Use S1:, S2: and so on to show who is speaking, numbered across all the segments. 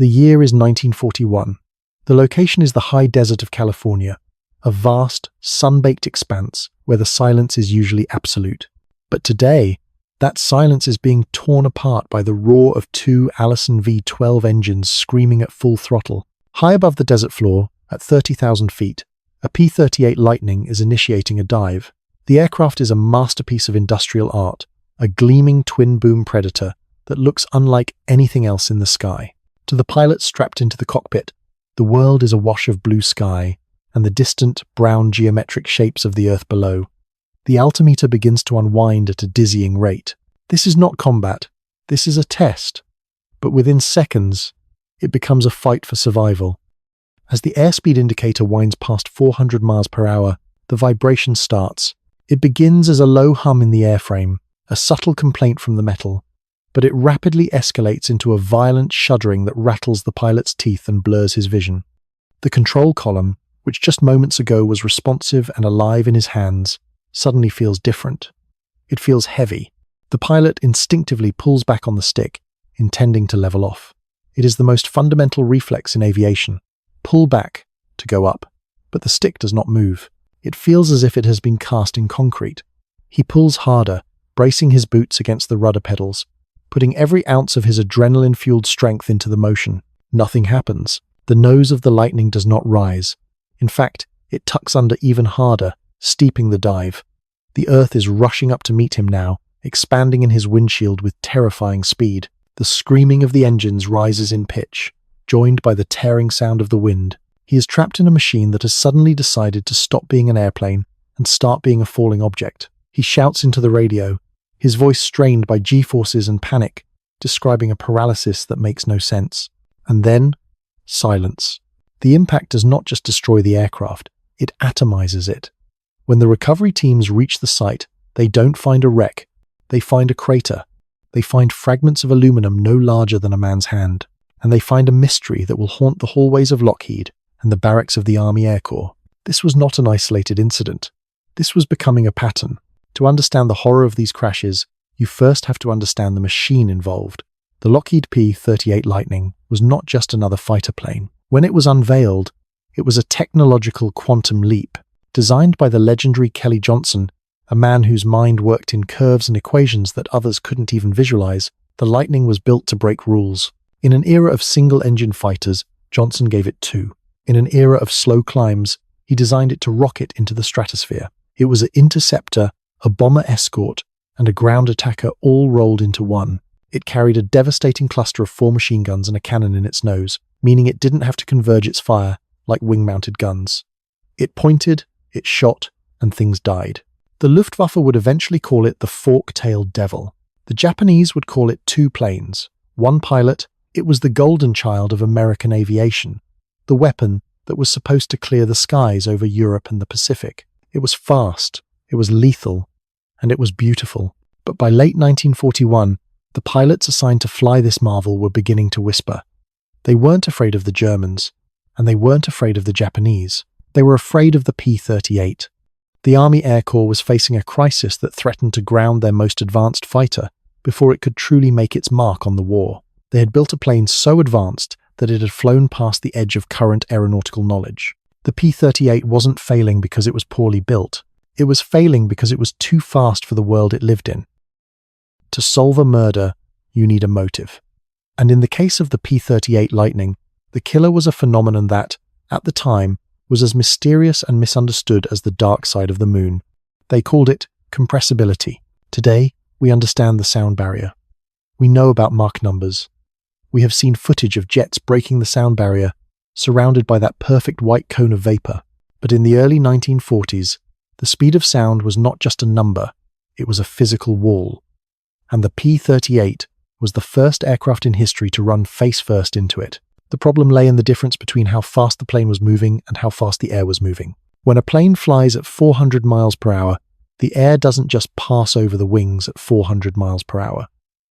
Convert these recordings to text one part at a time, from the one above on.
S1: The year is 1941. The location is the high desert of California, a vast, sun-baked expanse where the silence is usually absolute. But today, that silence is being torn apart by the roar of two Allison V12 engines screaming at full throttle. High above the desert floor, at 30,000 feet, a P-38 Lightning is initiating a dive. The aircraft is a masterpiece of industrial art, a gleaming twin-boom predator that looks unlike anything else in the sky. To the pilot strapped into the cockpit, the world is a wash of blue sky and the distant, brown geometric shapes of the Earth below. The altimeter begins to unwind at a dizzying rate. This is not combat, this is a test. But within seconds, it becomes a fight for survival. As the airspeed indicator winds past 400 miles per hour, the vibration starts. It begins as a low hum in the airframe, a subtle complaint from the metal, but it rapidly escalates into a violent shuddering that rattles the pilot's teeth and blurs his vision. The control column, which just moments ago was responsive and alive in his hands, suddenly feels different. It feels heavy. The pilot instinctively pulls back on the stick, intending to level off. It is the most fundamental reflex in aviation. Pull back to go up, but the stick does not move. It feels as if it has been cast in concrete. He pulls harder, bracing his boots against the rudder pedals, putting every ounce of his adrenaline-fueled strength into the motion. Nothing happens. The nose of the Lightning does not rise. In fact, it tucks under even harder, steeping the dive. The Earth is rushing up to meet him now, expanding in his windshield with terrifying speed. The screaming of the engines rises in pitch, joined by the tearing sound of the wind. He is trapped in a machine that has suddenly decided to stop being an airplane and start being a falling object. He shouts into the radio, his voice strained by G-forces and panic, describing a paralysis that makes no sense. And then, silence. The impact does not just destroy the aircraft, it atomizes it. When the recovery teams reach the site, they don't find a wreck, they find a crater. They find fragments of aluminum no larger than a man's hand, and they find a mystery that will haunt the hallways of Lockheed and the barracks of the Army Air Corps. This was not an isolated incident. This was becoming a pattern. To understand the horror of these crashes, you first have to understand the machine involved. The Lockheed P-38 Lightning was not just another fighter plane. When it was unveiled, it was a technological quantum leap. Designed by the legendary Kelly Johnson, a man whose mind worked in curves and equations that others couldn't even visualize, the Lightning was built to break rules. In an era of single-engine fighters, Johnson gave it two. In an era of slow climbs, he designed it to rocket into the stratosphere. It was an interceptor, a bomber escort, and a ground attacker all rolled into one. It carried a devastating cluster of 4 machine guns and a cannon in its nose, meaning it didn't have to converge its fire like wing-mounted guns. It pointed, it shot, and things died. The Luftwaffe would eventually call it the fork-tailed devil. The Japanese would call it 2 planes, 1 pilot. It was the golden child of American aviation, the weapon that was supposed to clear the skies over Europe and the Pacific. It was fast, it was lethal, and it was beautiful. But by late 1941, the pilots assigned to fly this marvel were beginning to whisper. They weren't afraid of the Germans, and they weren't afraid of the Japanese. They were afraid of the P-38. The Army Air Corps was facing a crisis that threatened to ground their most advanced fighter before it could truly make its mark on the war. They had built a plane so advanced that it had flown past the edge of current aeronautical knowledge. The P-38 wasn't failing because it was poorly built. It was failing because it was too fast for the world it lived in. To solve a murder, you need a motive. And in the case of the P-38 Lightning, the killer was a phenomenon that, at the time, was as mysterious and misunderstood as the dark side of the moon. They called it compressibility. Today, we understand the sound barrier. We know about Mach numbers. We have seen footage of jets breaking the sound barrier, surrounded by that perfect white cone of vapor. But in the early 1940s, the speed of sound was not just a number, it was a physical wall. And the P-38 was the first aircraft in history to run face-first into it. The problem lay in the difference between how fast the plane was moving and how fast the air was moving. When a plane flies at 400 miles per hour, the air doesn't just pass over the wings at 400 miles per hour.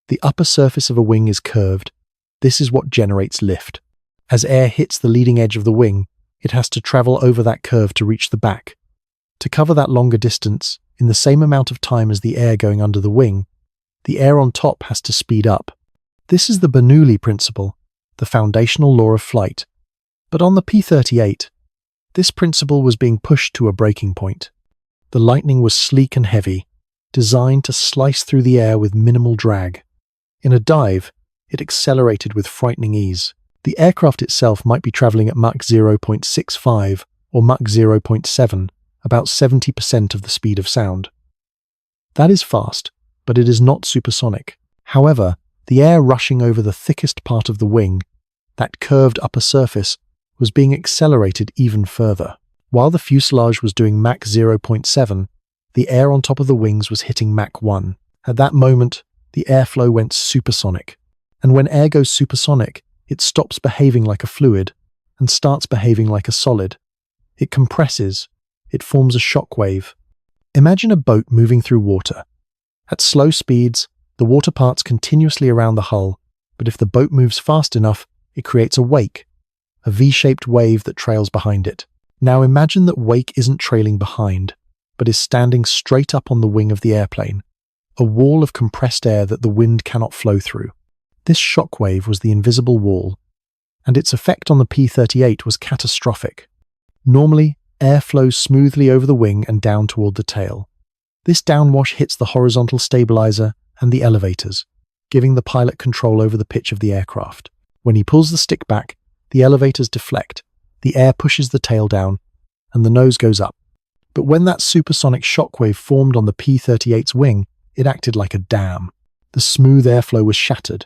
S1: The upper surface of a wing is curved. This is what generates lift. As air hits the leading edge of the wing, it has to travel over that curve to reach the back. To cover that longer distance, in the same amount of time as the air going under the wing, the air on top has to speed up. This is the Bernoulli principle. the foundational law of flight. But on the P-38, this principle was being pushed to a breaking point. The Lightning was sleek and heavy, designed to slice through the air with minimal drag. In a dive, it accelerated with frightening ease. The aircraft itself might be traveling at Mach 0.65 or Mach 0.7, about 70% of the speed of sound. That is fast, but it is not supersonic. However, the air rushing over the thickest part of the wing, that curved upper surface, was being accelerated even further. While the fuselage was doing Mach 0.7, the air on top of the wings was hitting Mach 1. At that moment, the airflow went supersonic. And when air goes supersonic, it stops behaving like a fluid and starts behaving like a solid. It compresses. It forms a shock wave. Imagine a boat moving through water. At slow speeds, the water parts continuously around the hull, but if the boat moves fast enough, it creates a wake, a V-shaped wave that trails behind it. Now imagine that wake isn't trailing behind, but is standing straight up on the wing of the airplane, a wall of compressed air that the wind cannot flow through. This shock wave was the invisible wall, and its effect on the P-38 was catastrophic. Normally, air flows smoothly over the wing and down toward the tail. This downwash hits the horizontal stabilizer and the elevators, giving the pilot control over the pitch of the aircraft. When he pulls the stick back, the elevators deflect, the air pushes the tail down, and the nose goes up. But when that supersonic shockwave formed on the P-38's wing, it acted like a dam. The smooth airflow was shattered.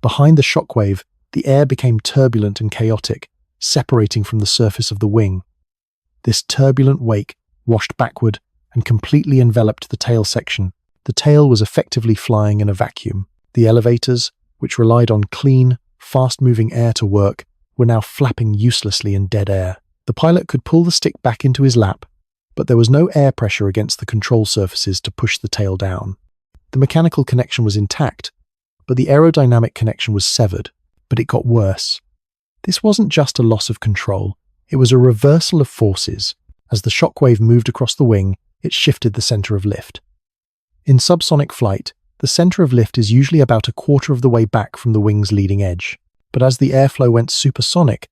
S1: Behind the shockwave, the air became turbulent and chaotic, separating from the surface of the wing. This turbulent wake washed backward and completely enveloped the tail section. The tail was effectively flying in a vacuum. The elevators, which relied on clean, fast-moving air to work, were now flapping uselessly in dead air. The pilot could pull the stick back into his lap, but there was no air pressure against the control surfaces to push the tail down. The mechanical connection was intact, but the aerodynamic connection was severed. But it got worse. This wasn't just a loss of control, it was a reversal of forces. As the shockwave moved across the wing, it shifted the center of lift. In subsonic flight, the center of lift is usually about a quarter of the way back from the wing's leading edge. But as the airflow went supersonic,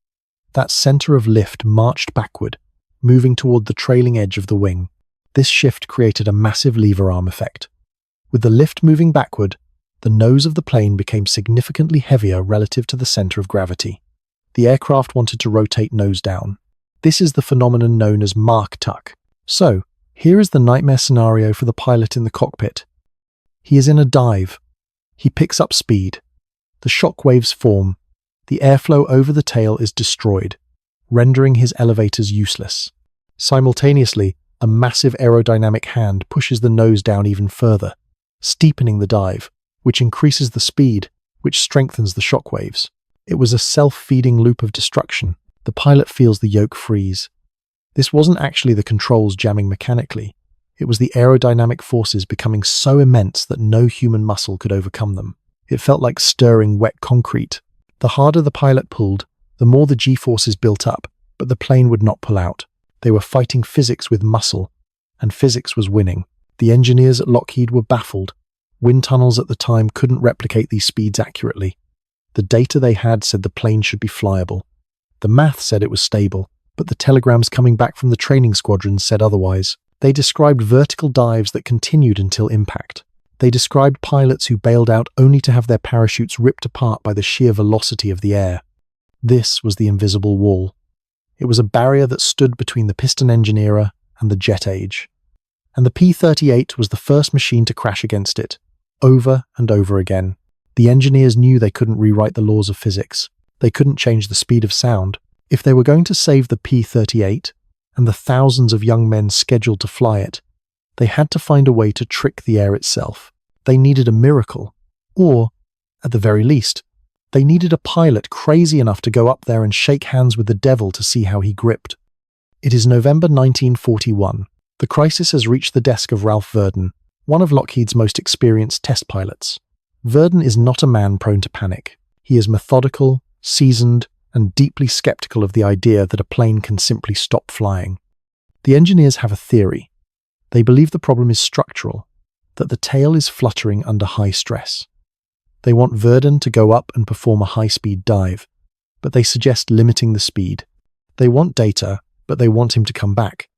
S1: that center of lift marched backward, moving toward the trailing edge of the wing. This shift created a massive lever arm effect. With the lift moving backward, the nose of the plane became significantly heavier relative to the center of gravity. The aircraft wanted to rotate nose down. This is the phenomenon known as Mach tuck. So, here is the nightmare scenario for the pilot in the cockpit. He is in a dive. He picks up speed. The shock waves form. The airflow over the tail is destroyed, rendering his elevators useless. Simultaneously, a massive aerodynamic hand pushes the nose down even further, steepening the dive, which increases the speed, which strengthens the shock waves. It was a self-feeding loop of destruction. The pilot feels the yoke freeze. This wasn't actually the controls jamming mechanically. It was the aerodynamic forces becoming so immense that no human muscle could overcome them. It felt like stirring wet concrete. The harder the pilot pulled, the more the G-forces built up, but the plane would not pull out. They were fighting physics with muscle, and physics was winning. The engineers at Lockheed were baffled. Wind tunnels at the time couldn't replicate these speeds accurately. The data they had said the plane should be flyable. The math said it was stable, but the telegrams coming back from the training squadrons said otherwise. They described vertical dives that continued until impact. They described pilots who bailed out only to have their parachutes ripped apart by the sheer velocity of the air. This was the invisible wall. It was a barrier that stood between the piston engine era and the jet age. And the P-38 was the first machine to crash against it, over and over again. The engineers knew they couldn't rewrite the laws of physics. They couldn't change the speed of sound. If they were going to save the P-38 and the thousands of young men scheduled to fly it, they had to find a way to trick the air itself. They needed a miracle. Or, at the very least, they needed a pilot crazy enough to go up there and shake hands with the devil to see how he gripped. It is November 1941. The crisis has reached the desk of Ralph Verdon, one of Lockheed's most experienced test pilots. Verdon is not a man prone to panic. He is methodical, seasoned, and deeply skeptical of the idea that a plane can simply stop flying. The engineers have a theory. They believe the problem is structural, that the tail is fluttering under high stress. They want Verdun to go up and perform a high-speed dive, but they suggest limiting the speed. They want data, but they want him to come back.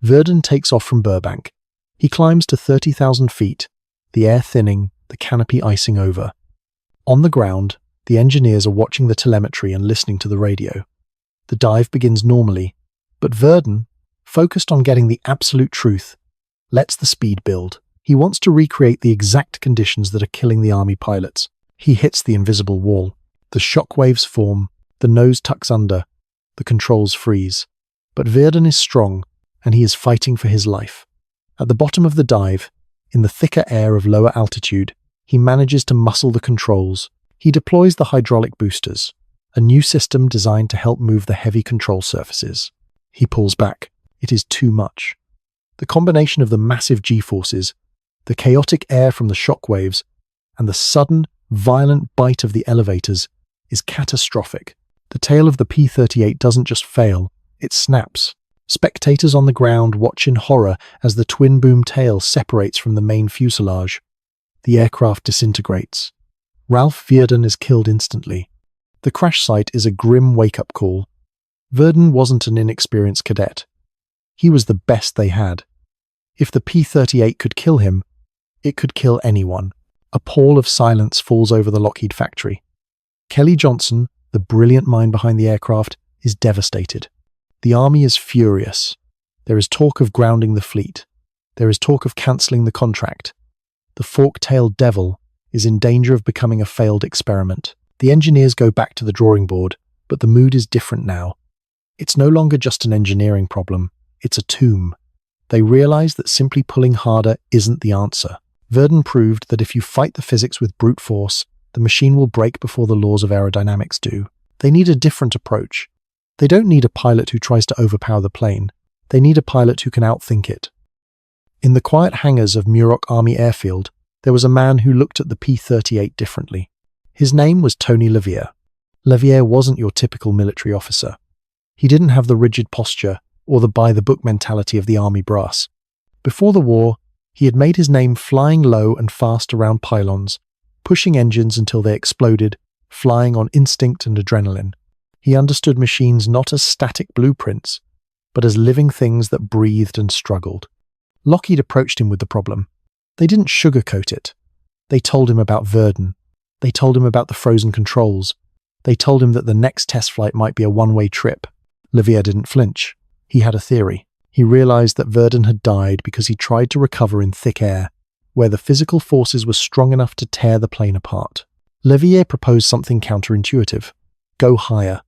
S1: Verdun takes off from Burbank. He climbs to 30,000 feet, the air thinning, the canopy icing over. On the ground, the engineers are watching the telemetry and listening to the radio. The dive begins normally, but Verdun, focused on getting the absolute truth, lets the speed build. He wants to recreate the exact conditions that are killing the army pilots. He hits the invisible wall. The shock waves form, the nose tucks under, the controls freeze. But Verdun is strong, and he is fighting for his life. At the bottom of the dive, in the thicker air of lower altitude, he manages to muscle the controls. He deploys the hydraulic boosters, a new system designed to help move the heavy control surfaces. He pulls back. It is too much. The combination of the massive G-forces, the chaotic air from the shock waves, and the sudden, violent bite of the elevators is catastrophic. The tail of the P-38 doesn't just fail, it snaps. Spectators on the ground watch in horror as the twin-boom tail separates from the main fuselage. The aircraft disintegrates. Ralph Verdun is killed instantly. The crash site is a grim wake-up call. Verdun wasn't an inexperienced cadet. He was the best they had. If the P-38 could kill him, it could kill anyone. A pall of silence falls over the Lockheed factory. Kelly Johnson, the brilliant mind behind the aircraft, is devastated. The army is furious. There is talk of grounding the fleet. There is talk of cancelling the contract. The fork-tailed devil is in danger of becoming a failed experiment. The engineers go back to the drawing board, but the mood is different now. It's no longer just an engineering problem. It's a tomb. They realize that simply pulling harder isn't the answer. Verdun proved that if you fight the physics with brute force, the machine will break before the laws of aerodynamics do. They need a different approach. They don't need a pilot who tries to overpower the plane. They need a pilot who can outthink it. In the quiet hangars of Muroc Army Airfield, there was a man who looked at the P-38 differently. His name was Tony LeVier. LeVier wasn't your typical military officer. He didn't have the rigid posture or the by-the-book mentality of the army brass. Before the war, he had made his name flying low and fast around pylons, pushing engines until they exploded, flying on instinct and adrenaline. He understood machines not as static blueprints, but as living things that breathed and struggled. Lockheed approached him with the problem. They didn't sugarcoat it. They told him about Verdun. They told him about the frozen controls. They told him that the next test flight might be a one-way trip. LeVier didn't flinch. He had a theory. He realized that Verdun had died because he tried to recover in thick air, where the physical forces were strong enough to tear the plane apart. LeVier proposed something counterintuitive. Go higher.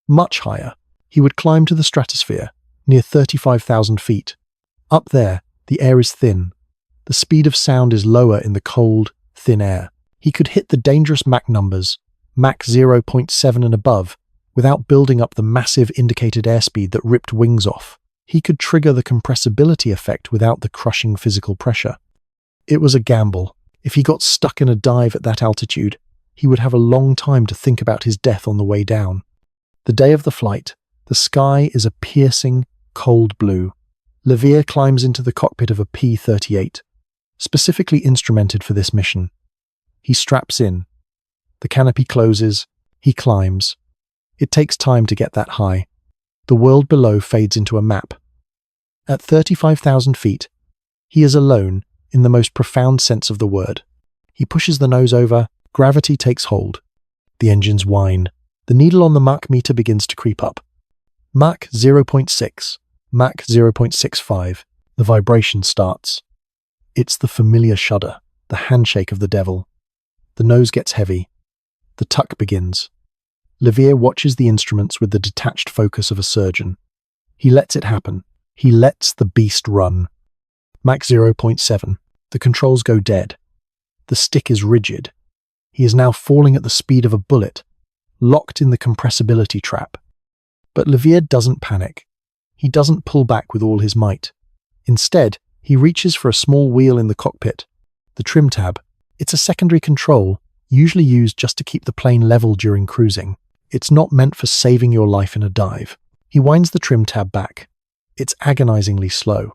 S1: Much higher. He would climb to the stratosphere, near 35,000 feet. Up there, the air is thin. The speed of sound is lower in the cold, thin air. He could hit the dangerous Mach numbers, Mach 0.7 and above, without building up the massive indicated airspeed that ripped wings off. He could trigger the compressibility effect without the crushing physical pressure. It was a gamble. If he got stuck in a dive at that altitude, he would have a long time to think about his death on the way down. The day of the flight, the sky is a piercing, cold blue. LeVier climbs into the cockpit of a P-38, specifically instrumented for this mission. He straps in. The canopy closes. He climbs. It takes time to get that high. The world below fades into a map. At 35,000 feet, he is alone in the most profound sense of the word. He pushes the nose over. Gravity takes hold. The engines whine. The needle on the Mach meter begins to creep up. Mach 0.6, Mach 0.65. The vibration starts. It's the familiar shudder, the handshake of the devil. The nose gets heavy. The tuck begins. LeVier watches the instruments with the detached focus of a surgeon. He lets it happen. He lets the beast run. Mach 0.7. The controls go dead. The stick is rigid. He is now falling at the speed of a bullet, locked in the compressibility trap. But LeVier doesn't panic. He doesn't pull back with all his might. Instead, he reaches for a small wheel in the cockpit, the trim tab. It's a secondary control, usually used just to keep the plane level during cruising. It's not meant for saving your life in a dive. He winds the trim tab back. It's agonizingly slow.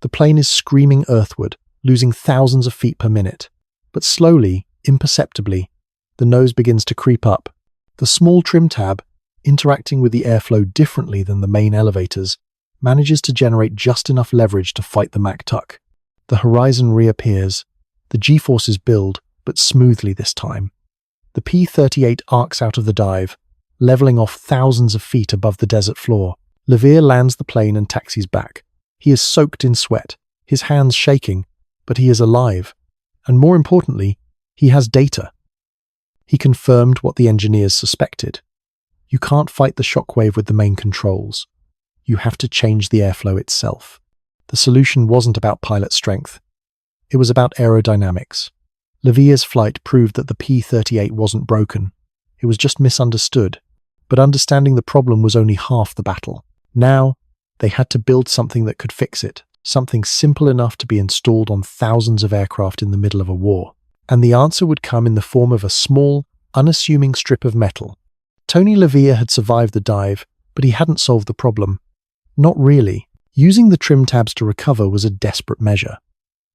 S1: The plane is screaming earthward, losing thousands of feet per minute. But slowly, imperceptibly, The nose begins to creep up. The small trim tab, interacting with the airflow differently than the main elevators, manages to generate just enough leverage to fight the Mach tuck. The horizon reappears. The G-forces build, but smoothly this time. The P-38 arcs out of the dive, leveling off thousands of feet above the desert floor. LeVier lands the plane and taxis back. He is soaked in sweat, his hands shaking, but he is alive. And more importantly, he has data. He confirmed what the engineers suspected. You can't fight the shockwave with the main controls. You have to change the airflow itself. The solution wasn't about pilot strength. It was about aerodynamics. LeVier's flight proved that the P-38 wasn't broken. It was just misunderstood. But understanding the problem was only half the battle. Now, they had to build something that could fix it, something simple enough to be installed on thousands of aircraft in the middle of a war. And the answer would come in the form of a small, unassuming strip of metal. Tony LeVier had survived the dive, but he hadn't solved the problem. Not really. Using the trim tabs to recover was a desperate measure.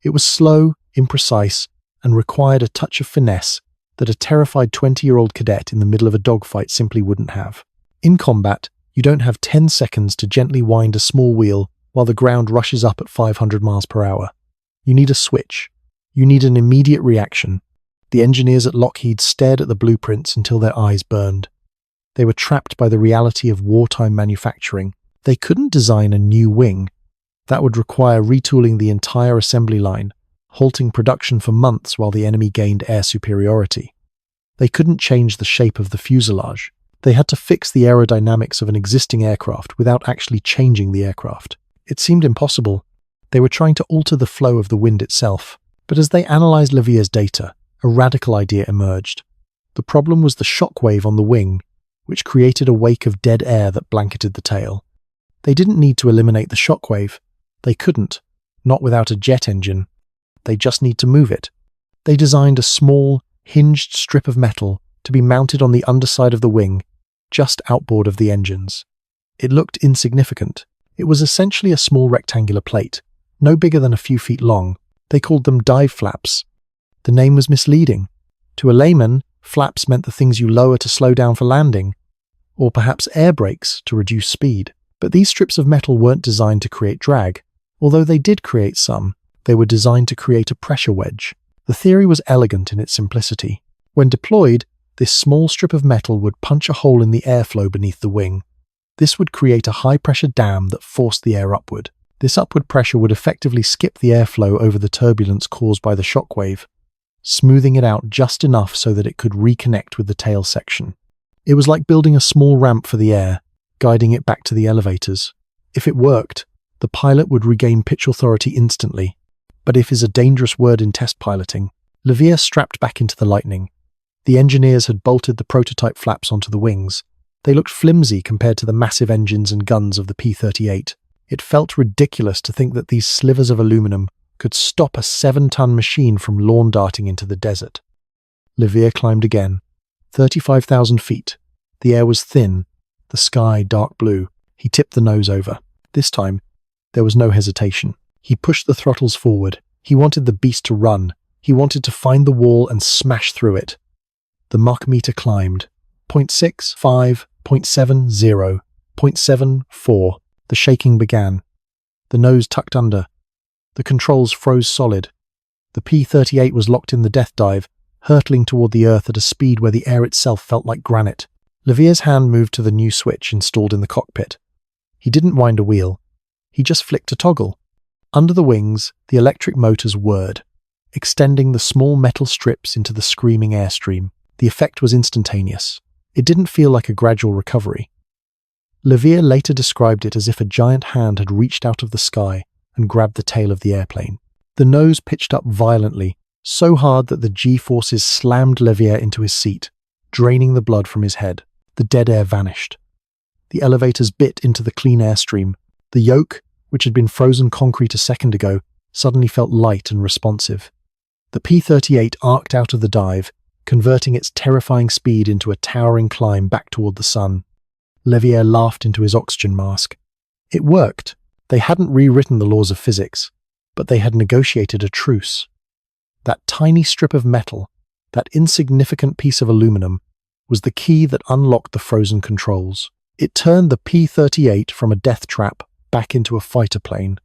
S1: It was slow, imprecise, and required a touch of finesse that a terrified 20-year-old cadet in the middle of a dogfight simply wouldn't have. In combat, you don't have 10 seconds to gently wind a small wheel while the ground rushes up at 500 miles per hour. You need a switch. You need an immediate reaction. The engineers at Lockheed stared at the blueprints until their eyes burned. They were trapped by the reality of wartime manufacturing. They couldn't design a new wing. That would require retooling the entire assembly line, halting production for months while the enemy gained air superiority. They couldn't change the shape of the fuselage. They had to fix the aerodynamics of an existing aircraft without actually changing the aircraft. It seemed impossible. They were trying to alter the flow of the wind itself. But as they analyzed LeVier's data, a radical idea emerged. The problem was the shockwave on the wing, which created a wake of dead air that blanketed the tail. They didn't need to eliminate the shockwave. They couldn't, not without a jet engine. They just need to move it. They designed a small, hinged strip of metal to be mounted on the underside of the wing, just outboard of the engines. It looked insignificant. It was essentially a small rectangular plate, no bigger than a few feet long. They called them dive flaps. The name was misleading. To a layman, flaps meant the things you lower to slow down for landing, or perhaps air brakes to reduce speed. But these strips of metal weren't designed to create drag. Although they did create some, they were designed to create a pressure wedge. The theory was elegant in its simplicity. When deployed, this small strip of metal would punch a hole in the airflow beneath the wing. This would create a high-pressure dam that forced the air upward. This upward pressure would effectively skip the airflow over the turbulence caused by the shockwave, smoothing it out just enough so that it could reconnect with the tail section. It was like building a small ramp for the air, guiding it back to the elevators. If it worked, the pilot would regain pitch authority instantly. But if is a dangerous word in test piloting, LeVier strapped back into the Lightning. The engineers had bolted the prototype flaps onto the wings. They looked flimsy compared to the massive engines and guns of the P-38. It felt ridiculous to think that these slivers of aluminum could stop a 7-ton machine from lawn darting into the desert. LeVier climbed again. 35,000 feet. The air was thin, the sky dark blue. He tipped the nose over. This time, there was no hesitation. He pushed the throttles forward. He wanted the beast to run. He wanted to find the wall and smash through it. The Mach meter climbed. 0.65, 0.70, 0.74. The shaking began. The nose tucked under. The controls froze solid. The P-38 was locked in the death dive, hurtling toward the earth at a speed where the air itself felt like granite. LeVier's hand moved to the new switch installed in the cockpit. He didn't wind a wheel. He just flicked a toggle. Under the wings, the electric motors whirred, extending the small metal strips into the screaming airstream. The effect was instantaneous. It didn't feel like a gradual recovery. LeVier later described it as if a giant hand had reached out of the sky and grabbed the tail of the airplane. The nose pitched up violently, so hard that the G-forces slammed LeVier into his seat, draining the blood from his head. The dead air vanished. The elevators bit into the clean airstream. The yoke, which had been frozen concrete a second ago, suddenly felt light and responsive. The P-38 arced out of the dive, converting its terrifying speed into a towering climb back toward the sun. LeVier laughed into his oxygen mask. It worked. They hadn't rewritten the laws of physics, but they had negotiated a truce. That tiny strip of metal, That insignificant piece of aluminum was the key that unlocked the frozen controls. It turned the P-38 from a death trap back into a fighter plane.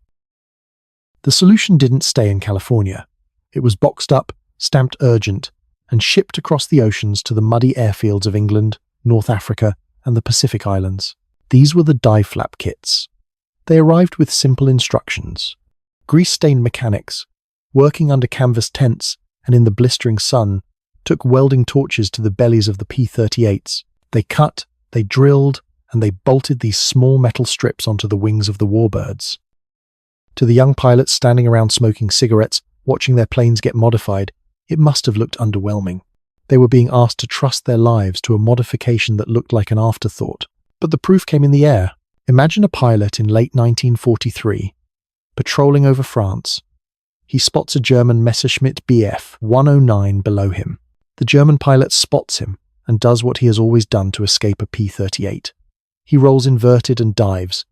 S1: The solution didn't stay in California. It was boxed up, stamped urgent, and shipped across the oceans to the muddy airfields of England, North Africa, and the Pacific Islands. These were the dive flap kits. They arrived with simple instructions. Grease-stained mechanics, working under canvas tents and in the blistering sun, took welding torches to the bellies of the P-38s. They cut, they drilled, and they bolted these small metal strips onto the wings of the warbirds. To the young pilots standing around smoking cigarettes, watching their planes get modified, it must have looked underwhelming. They were being asked to trust their lives to a modification that looked like an afterthought. But the proof came in the air. Imagine a pilot in late 1943, patrolling over France. He spots a German Messerschmitt Bf 109 below him. The German pilot spots him and does what he has always done to escape a P-38. He rolls inverted and dives,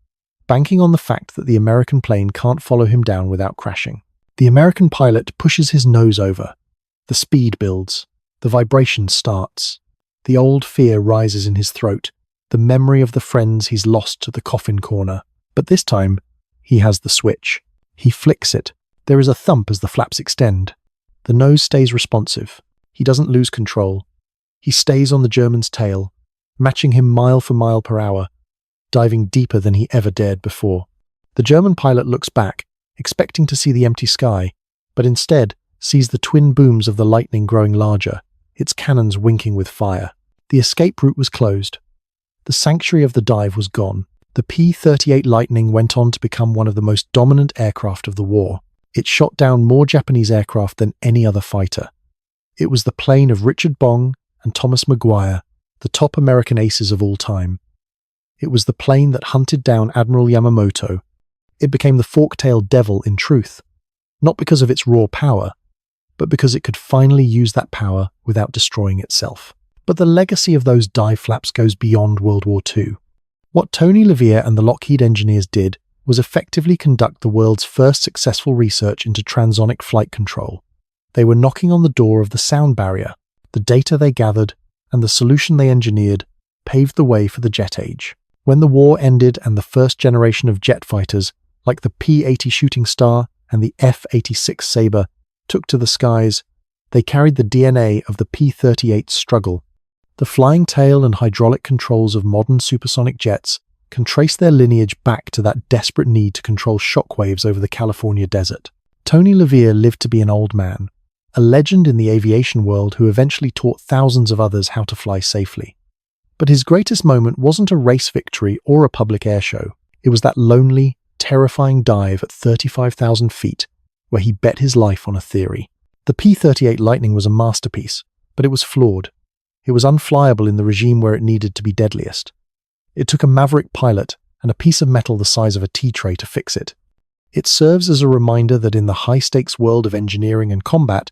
S1: banking on the fact that the American plane can't follow him down without crashing. The American pilot pushes his nose over. The speed builds. The vibration starts. The old fear rises in his throat, the memory of the friends he's lost to the coffin corner. But this time, he has the switch. He flicks it. There is a thump as the flaps extend. The nose stays responsive. He doesn't lose control. He stays on the German's tail, matching him mile for mile per hour, diving deeper than he ever dared before. The German pilot looks back, expecting to see the empty sky, but instead sees the twin booms of the Lightning growing larger, its cannons winking with fire. The escape route was closed. The sanctuary of the dive was gone. The P-38 Lightning went on to become one of the most dominant aircraft of the war. It shot down more Japanese aircraft than any other fighter. It was the plane of Richard Bong and Thomas Maguire, the top American aces of all time. It was the plane that hunted down Admiral Yamamoto. It became the fork-tailed devil in truth, not because of its raw power, but because it could finally use that power without destroying itself. But the legacy of those dive flaps goes beyond World War II. What Tony LeVier and the Lockheed engineers did was effectively conduct the world's first successful research into transonic flight control. They were knocking on the door of the sound barrier. The data they gathered and the solution they engineered paved the way for the jet age. When the war ended and the first generation of jet fighters, like the P-80 Shooting Star and the F-86 Sabre, took to the skies, they carried the DNA of the P-38's struggle. The flying tail and hydraulic controls of modern supersonic jets can trace their lineage back to that desperate need to control shockwaves over the California desert. Tony LeVier lived to be an old man, a legend in the aviation world who eventually taught thousands of others how to fly safely. But his greatest moment wasn't a race victory or a public airshow. It was that lonely, terrifying dive at 35,000 feet, where he bet his life on a theory. The P-38 Lightning was a masterpiece, but it was flawed. It was unflyable in the regime where it needed to be deadliest. It took a maverick pilot and a piece of metal the size of a tea tray to fix it. It serves as a reminder that in the high-stakes world of engineering and combat,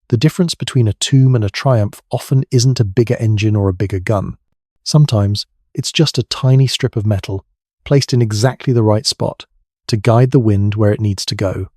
S1: the difference between a tomb and a triumph often isn't a bigger engine or a bigger gun. Sometimes, it's just a tiny strip of metal, placed in exactly the right spot, to guide the wind where it needs to go.